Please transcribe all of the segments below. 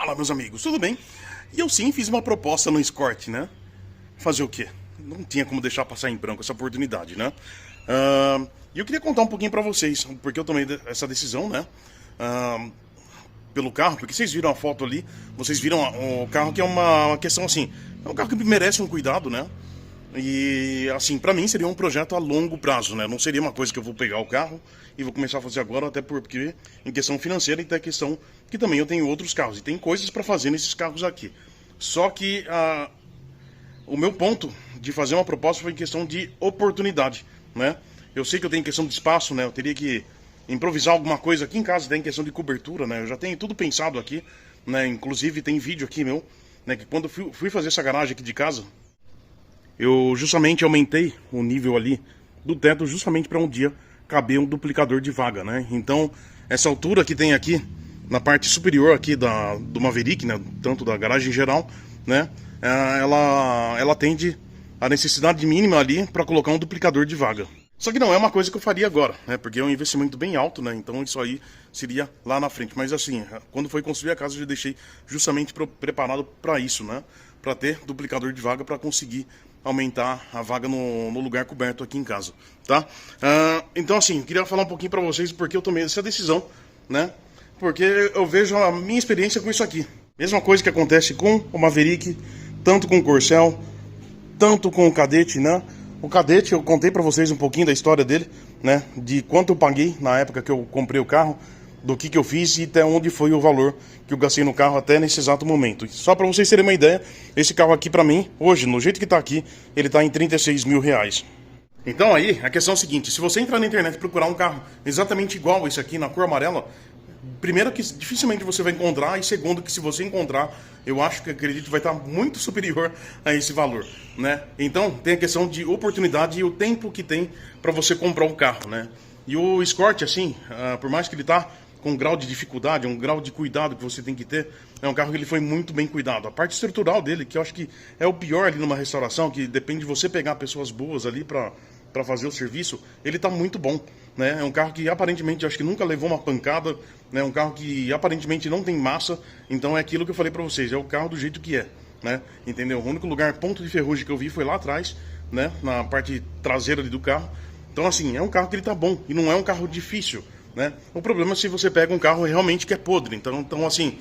Fala, meus amigos, tudo bem? E eu sim fiz uma proposta no Escort, né? Fazer o quê? Não tinha como deixar passar em branco essa oportunidade, né? E eu queria contar um pouquinho pra vocês, porque eu tomei essa decisão, né? Pelo carro, porque vocês viram a foto ali, vocês viram o carro que é uma questão assim, é um carro que merece um cuidado, né? E assim, pra mim seria um projeto a longo prazo, né? Não seria uma coisa que eu vou pegar o carro e vou começar a fazer agora, até porque em questão financeira e até questão que também eu tenho outros carros e tem coisas pra fazer nesses carros aqui. Só que o meu ponto de fazer uma proposta foi em questão de oportunidade, né? Eu sei que eu tenho questão de espaço, né? Eu teria que improvisar alguma coisa aqui em casa, tem questão de cobertura, né? Eu já tenho tudo pensado aqui, né? Inclusive tem vídeo aqui meu, né? Que quando eu fui fazer essa garagem aqui de casa, eu justamente aumentei o nível ali do teto justamente para um dia caber um duplicador de vaga, né? Então, essa altura que tem aqui, na parte superior aqui do Maverick, né? Tanto da garagem em geral, né? Ela atende a necessidade mínima ali para colocar um duplicador de vaga. Só que não é uma coisa que eu faria agora, né? Porque é um investimento bem alto, né? Então isso aí seria lá na frente. Mas assim, quando foi construir a casa, eu já deixei justamente preparado para isso, né? Para ter duplicador de vaga para conseguir aumentar a vaga no lugar coberto aqui em casa, tá? Então assim, queria falar um pouquinho para vocês porque eu tomei essa decisão, né? Porque eu vejo a minha experiência com isso aqui. Mesma coisa que acontece com o Maverick, tanto com o Corcel, tanto com o Kadett, né? O Kadett, eu contei pra vocês um pouquinho da história dele, né? De quanto eu paguei na época que eu comprei o carro, do que eu fiz e até onde foi o valor que eu gastei no carro até nesse exato momento. Só pra vocês terem uma ideia, esse carro aqui pra mim, hoje, no jeito que tá aqui, ele tá em 36 mil reais. Então aí, a questão é a seguinte, se você entrar na internet e procurar um carro exatamente igual a esse aqui, na cor amarela, primeiro que dificilmente você vai encontrar, e segundo que se você encontrar, eu acho que acredito que vai estar muito superior a esse valor, né? Então tem a questão de oportunidade e o tempo que tem para você comprar um carro, né? E o Escort, assim, por mais que ele tá com um grau de dificuldade, um grau de cuidado que você tem que ter, é um carro que ele foi muito bem cuidado. A parte estrutural dele, que eu acho que é o pior ali numa restauração, que depende de você pegar pessoas boas ali para fazer o serviço, ele tá muito bom, né? É um carro que aparentemente, eu acho que nunca levou uma pancada, né? Um carro que aparentemente não tem massa, então é aquilo que eu falei pra vocês, é o carro do jeito que é, né? Entendeu? O único lugar, ponto de ferrugem que eu vi foi lá atrás, né? Na parte traseira ali do carro. Então assim, é um carro que ele tá bom, e não é um carro difícil, né? O problema é se você pega um carro realmente que é podre, então assim,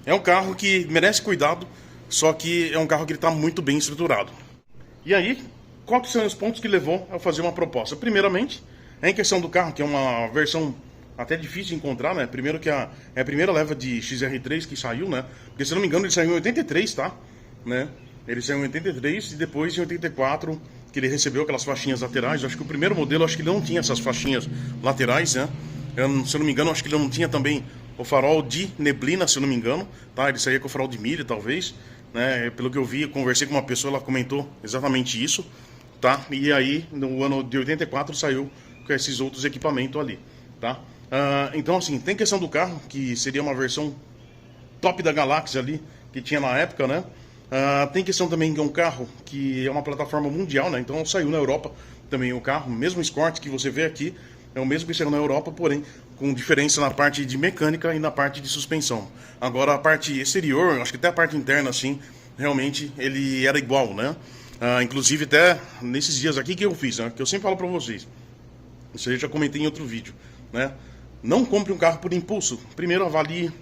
é um carro que merece cuidado, só que é um carro que ele tá muito bem estruturado. E aí, quais são os pontos que levou a fazer uma proposta? Primeiramente, é em questão do carro, que é uma versão até difícil de encontrar, né? Primeiro que é a primeira leva de XR3 que saiu, né? Porque se eu não me engano ele saiu em 83, tá? Né? Ele saiu em 83 e depois em 84 que ele recebeu aquelas faixinhas laterais. Eu acho que o primeiro modelo, acho que ele não tinha essas faixinhas laterais, né? Se eu não me engano, acho que ele não tinha também o farol de neblina, se eu não me engano, tá? Ele saía com o farol de milha, talvez, né? Pelo que eu vi, eu conversei com uma pessoa, ela comentou exatamente isso, tá? E aí, no ano de 84, saiu com esses outros equipamentos ali, tá? Então, assim, tem questão do carro, que seria uma versão top da Galaxy ali, que tinha na época, né? Tem questão também que é um carro que é uma plataforma mundial, né? Então saiu na Europa também o carro, mesmo Escort que você vê aqui, é o mesmo que saiu na Europa, porém com diferença na parte de mecânica e na parte de suspensão. Agora a parte exterior, acho que até a parte interna, assim, realmente ele era igual, né? Inclusive até nesses dias aqui que eu fiz, né? Que eu sempre falo pra vocês, isso aí eu já comentei em outro vídeo, né? Não compre um carro por impulso. Primeiro avalie,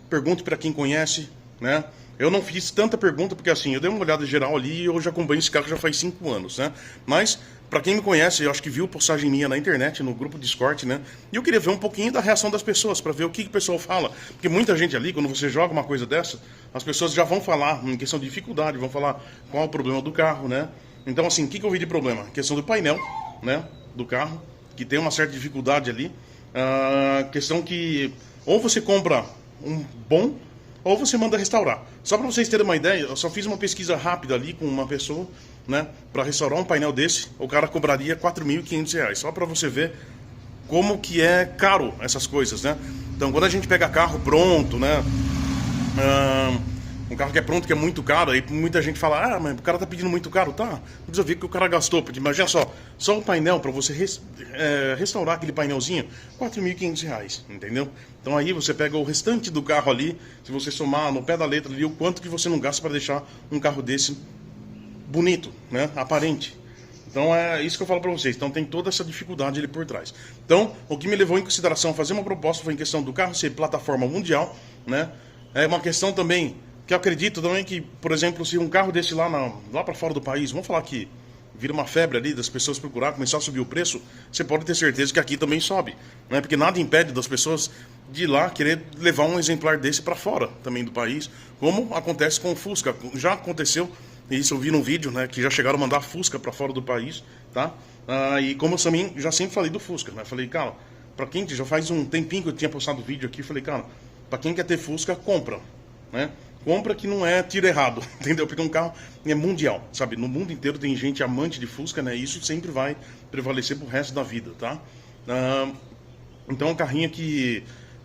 pergunte para quem conhece, né? Eu não fiz tanta pergunta porque assim, eu dei uma olhada geral ali e eu já acompanho esse carro já faz 5 anos, né? Mas para quem me conhece, eu acho que viu postagem minha na internet, no grupo Discord, né? E eu queria ver um pouquinho da reação das pessoas, para ver o que o pessoal fala. Porque muita gente ali, quando você joga uma coisa dessa, as pessoas já vão falar em questão de dificuldade, vão falar qual é o problema do carro, né? Então assim, o que eu vi de problema? Questão do painel, né? Do carro, que tem uma certa dificuldade ali. Questão que ou você compra um bom ou você manda restaurar. Só para vocês terem uma ideia, eu só fiz uma pesquisa rápida ali com uma pessoa, né, para restaurar um painel desse, o cara cobraria R$4.500, só para você ver como que é caro essas coisas, né? Então quando a gente pega carro pronto, né, um carro que é pronto, que é muito caro, aí muita gente fala, ah, mas o cara tá pedindo muito caro, tá? Não precisa ver que o cara gastou, porque imagina só o painel, para você restaurar aquele painelzinho, R$ 4.500, entendeu? Então aí você pega o restante do carro ali, se você somar no pé da letra ali, o quanto que você não gasta para deixar um carro desse bonito, né? Aparente. Então é isso que eu falo para vocês. Então tem toda essa dificuldade ali por trás. Então, o que me levou em consideração fazer uma proposta foi em questão do carro ser plataforma mundial, né? É uma questão também que eu acredito também que, por exemplo, se um carro desse lá para fora do país, vamos falar que vira uma febre ali das pessoas procurar, começar a subir o preço, você pode ter certeza que aqui também sobe, né? Porque nada impede das pessoas de ir lá querer levar um exemplar desse para fora também do país, como acontece com o Fusca. Já aconteceu, isso eu vi num vídeo, né, que já chegaram a mandar Fusca para fora do país, tá? E como eu também já sempre falei do Fusca, né? Falei, cara, para quem já faz um tempinho que eu tinha postado vídeo aqui, falei, cara, para quem quer ter Fusca, compra, né? Compra que não é tiro errado, entendeu? Porque um carro é mundial, sabe? No mundo inteiro tem gente amante de Fusca, né? E isso sempre vai prevalecer pro resto da vida, tá? Então é um carrinho que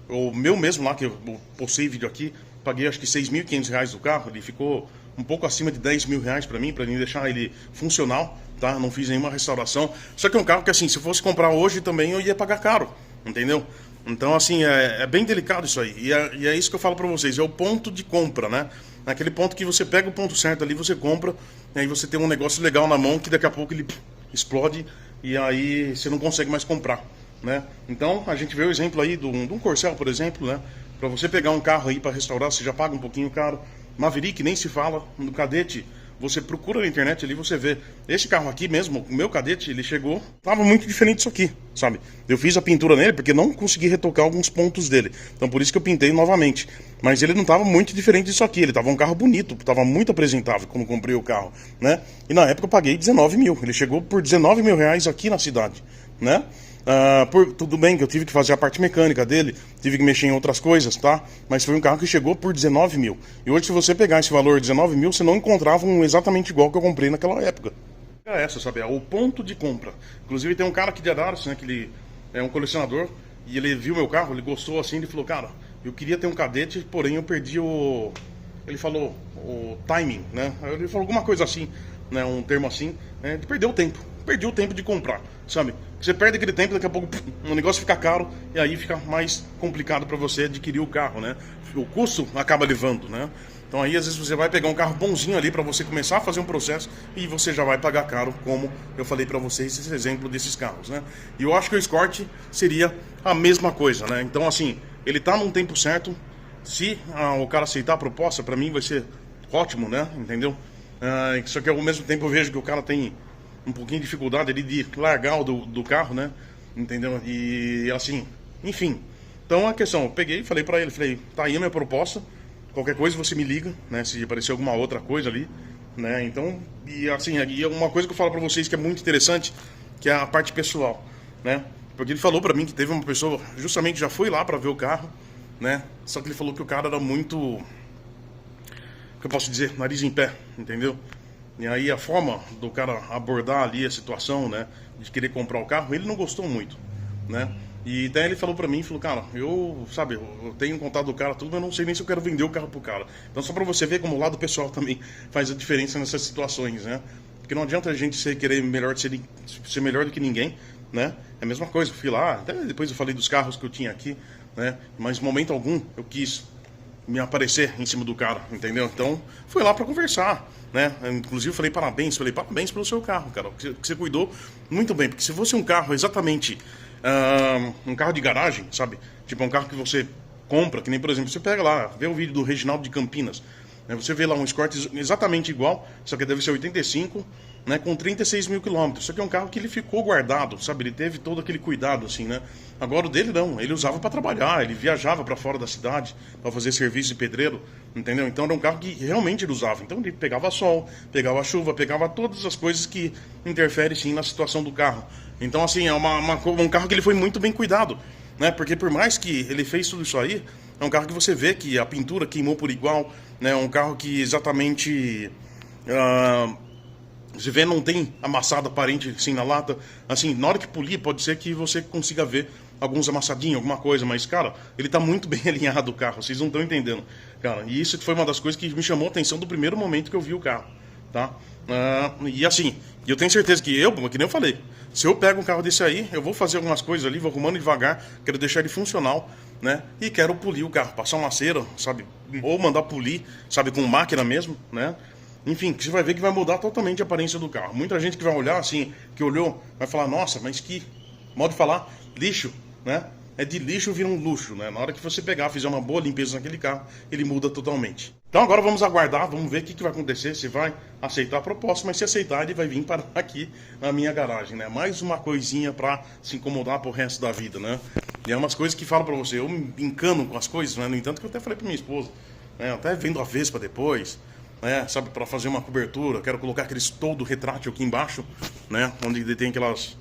o meu mesmo lá, que eu postei vídeo aqui, paguei acho que R$ 6.500 do carro, ele ficou um pouco acima de R$ 10.000 para mim deixar ele funcional, tá? Não fiz nenhuma restauração. Só que é um carro que, assim, se eu fosse comprar hoje também eu ia pagar caro, entendeu? Então, assim, é bem delicado isso aí. E é isso que eu falo pra vocês, é o ponto de compra, né? Naquele ponto que você pega o ponto certo ali, você compra, e aí você tem um negócio legal na mão que daqui a pouco ele explode e aí você não consegue mais comprar, né? Então, a gente vê o exemplo aí de um Corcel, por exemplo, né? Pra você pegar um carro aí pra restaurar, você já paga um pouquinho caro. Maverick, nem se fala. No Cadete, você procura na internet ali, você vê. Esse carro aqui mesmo, o meu Cadete, ele chegou, tava muito diferente disso aqui, sabe? Eu fiz a pintura nele porque não consegui retocar alguns pontos dele. Então por isso que eu pintei novamente. Mas ele não tava muito diferente disso aqui, ele tava um carro bonito, tava muito apresentável quando comprei o carro, né? E na época eu paguei 19 mil, ele chegou por R$ 19.000 aqui na cidade, né? Tudo bem que eu tive que fazer a parte mecânica dele, tive que mexer em outras coisas, tá? Mas foi um carro que chegou por 19 mil. E hoje, se você pegar esse valor de 19 mil, você não encontrava um exatamente igual que eu comprei naquela época. É essa, sabe? É o ponto de compra. Inclusive, tem um cara aqui de Araras, né? Que ele é um colecionador. E ele viu meu carro, ele gostou assim, ele falou, cara, eu queria ter um Cadete, porém eu perdi o... Ele falou, o timing, né? Ele falou alguma coisa assim, né? Um termo assim, né? Ele perdeu o tempo. Perdi o tempo de comprar, sabe? Você perde aquele tempo, daqui a pouco o negócio fica caro e aí fica mais complicado para você adquirir o carro, né? O custo acaba levando, né? Então aí às vezes você vai pegar um carro bonzinho ali para você começar a fazer um processo e você já vai pagar caro, como eu falei para vocês esse exemplo desses carros, né? E eu acho que o Escort seria a mesma coisa, né? Então assim, ele tá num tempo certo, se o cara aceitar a proposta, para mim vai ser ótimo, né? Entendeu? Só que ao mesmo tempo eu vejo que o cara tem um pouquinho de dificuldade ali de largar do carro, né? Entendeu? E assim, enfim. Então a questão, eu peguei e falei pra ele, falei, tá aí a minha proposta, qualquer coisa você me liga, né? Se aparecer alguma outra coisa ali, né? Então, e assim, e uma coisa que eu falo pra vocês que é muito interessante, que é a parte pessoal, né? Porque ele falou pra mim que teve uma pessoa, justamente já foi lá pra ver o carro, né? Só que ele falou que o cara era muito, o que eu posso dizer, nariz em pé, entendeu? E aí a forma do cara abordar ali a situação, né, de querer comprar o carro, ele não gostou muito, né? E daí ele falou pra mim, falou, cara, eu tenho contato do cara tudo, mas eu não sei nem se eu quero vender o carro pro cara. Então só pra você ver como o lado pessoal também faz a diferença nessas situações, né? Porque não adianta a gente querer ser melhor do que ninguém, né? É a mesma coisa, eu fui lá, até depois eu falei dos carros que eu tinha aqui, né? Mas em momento algum eu quis me aparecer em cima do cara, entendeu? Então, fui lá para conversar, né? Inclusive, falei parabéns pelo seu carro, cara, que você cuidou muito bem, porque se fosse um carro exatamente, um carro de garagem, sabe? Tipo, um carro que você compra, que nem, por exemplo, você pega lá, vê o vídeo do Reginaldo de Campinas, né? Você vê lá um Escort exatamente igual, só que deve ser 85, né, com 36 mil quilômetros. Só que é um carro que ele ficou guardado, sabe? Ele teve todo aquele cuidado, assim, né? Agora o dele não, ele usava para trabalhar, ele viajava para fora da cidade para fazer serviço de pedreiro, entendeu? Então era um carro que realmente ele usava. Então ele pegava sol, pegava chuva, pegava todas as coisas que interferem, sim, na situação do carro. Então, assim, é um carro que ele foi muito bem cuidado, né? Porque por mais que ele fez tudo isso aí, é um carro que você vê que a pintura queimou por igual, né? É um carro que exatamente... Você vê, não tem amassado aparente assim na lata. Assim, na hora que polir, pode ser que você consiga ver alguns amassadinhos, alguma coisa, mas, cara, ele tá muito bem alinhado o carro, vocês não estão entendendo, cara. E isso foi uma das coisas que me chamou a atenção do primeiro momento que eu vi o carro, tá? E assim, eu tenho certeza que que nem eu falei, se eu pego um carro desse aí, eu vou fazer algumas coisas ali, vou arrumando devagar, quero deixar ele funcional, né? E quero polir o carro, passar uma cera, sabe? Ou mandar polir, sabe, com máquina mesmo, né? Enfim, você vai ver que vai mudar totalmente a aparência do carro. Muita gente que vai olhar assim, que olhou, vai falar, nossa, mas que, modo de falar, lixo, né? É de lixo vira um luxo, né? Na hora que você pegar, fizer uma boa limpeza naquele carro, ele muda totalmente. Então agora vamos aguardar, vamos ver o que vai acontecer, se vai aceitar a proposta, mas se aceitar ele vai vir parar aqui na minha garagem, né? Mais uma coisinha para se incomodar pro resto da vida, né? E é umas coisas que falo para você, eu me encano com as coisas, né? No entanto que eu até falei para minha esposa, né? Eu até vendo a Vespa depois, né? Sabe, para fazer uma cobertura, quero colocar aqueles todo retrátil aqui embaixo, né? Onde tem aquelas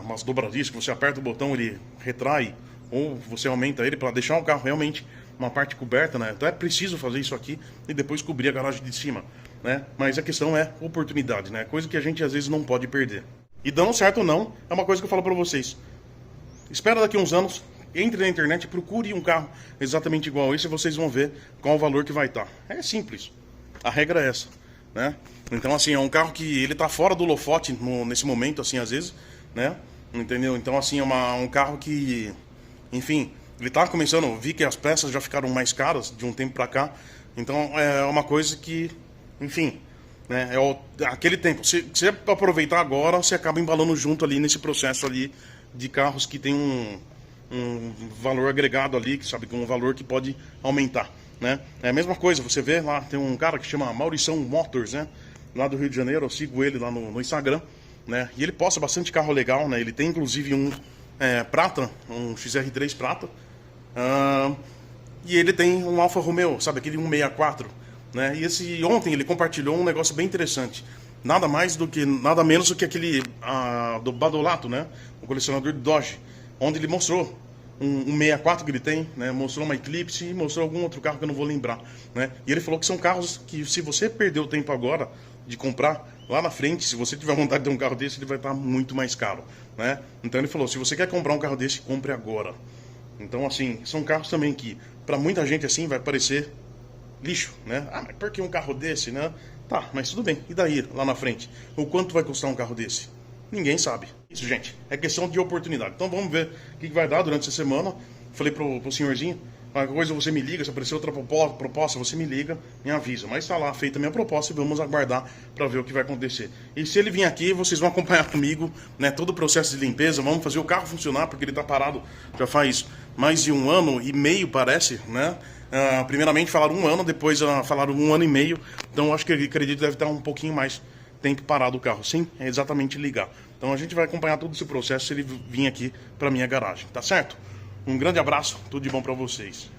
umas dobradiças que você aperta o botão, ele retrai, ou você aumenta ele para deixar o carro realmente uma parte coberta, né? Então é preciso fazer isso aqui e depois cobrir a garagem de cima, né? Mas a questão é oportunidade, né? Coisa que a gente às vezes não pode perder. E dando certo ou não, é uma coisa que eu falo para vocês. Espera daqui uns anos, entre na internet, procure um carro exatamente igual a esse e vocês vão ver qual o valor que vai estar. É simples. A regra é essa, né? Então, assim, é um carro que ele tá fora do holofote nesse momento, assim, às vezes, né? Entendeu? Então, assim, é um carro que, enfim, ele tá começando, vi que as peças já ficaram mais caras de um tempo pra cá. Então, é uma coisa que, enfim, né? Aquele tempo. Se você aproveitar agora, você acaba embalando junto ali nesse processo ali de carros que tem um valor agregado ali, que sabe, com um valor que pode aumentar, né? É a mesma coisa, você vê lá, tem um cara que chama Maurição Motors, né? Lá do Rio de Janeiro, eu sigo ele lá no Instagram, né? E ele posta bastante carro legal, né? Ele tem inclusive um prata, um XR3 prata, e ele tem um Alfa Romeo, sabe, aquele 164, né? E ontem ele compartilhou um negócio bem interessante. Nada menos do que aquele do Badolato, né? O colecionador de Dodge, onde ele mostrou um 64 que ele tem, né? Mostrou uma Eclipse e mostrou algum outro carro que eu não vou lembrar, né? E ele falou que são carros que, se você perder o tempo agora de comprar, lá na frente, se você tiver vontade de ter um carro desse, ele vai estar muito mais caro, né? Então ele falou, se você quer comprar um carro desse, compre agora. Então, assim, são carros também que, para muita gente assim, vai parecer lixo, né? Ah, mas por que um carro desse, né? Tá, mas tudo bem, e daí, lá na frente? O quanto vai custar um carro desse? Ninguém sabe. Isso, gente, é questão de oportunidade. Então vamos ver o que vai dar durante essa semana. Falei pro senhorzinho, qualquer coisa você me liga, se aparecer outra proposta, você me liga, me avisa. Mas está lá feita a minha proposta e vamos aguardar para ver o que vai acontecer. E se ele vir aqui, vocês vão acompanhar comigo, né, todo o processo de limpeza, vamos fazer o carro funcionar, porque ele está parado já faz mais de 1 ano e meio, parece, né? Primeiramente falaram 1 ano, depois falaram 1 ano e meio. Então acho que ele, acredito, deve estar um pouquinho mais tempo parado o carro. Sim, é exatamente ligar. Então a gente vai acompanhar todo esse processo se ele vir aqui para minha garagem, tá certo? Um grande abraço, tudo de bom para vocês.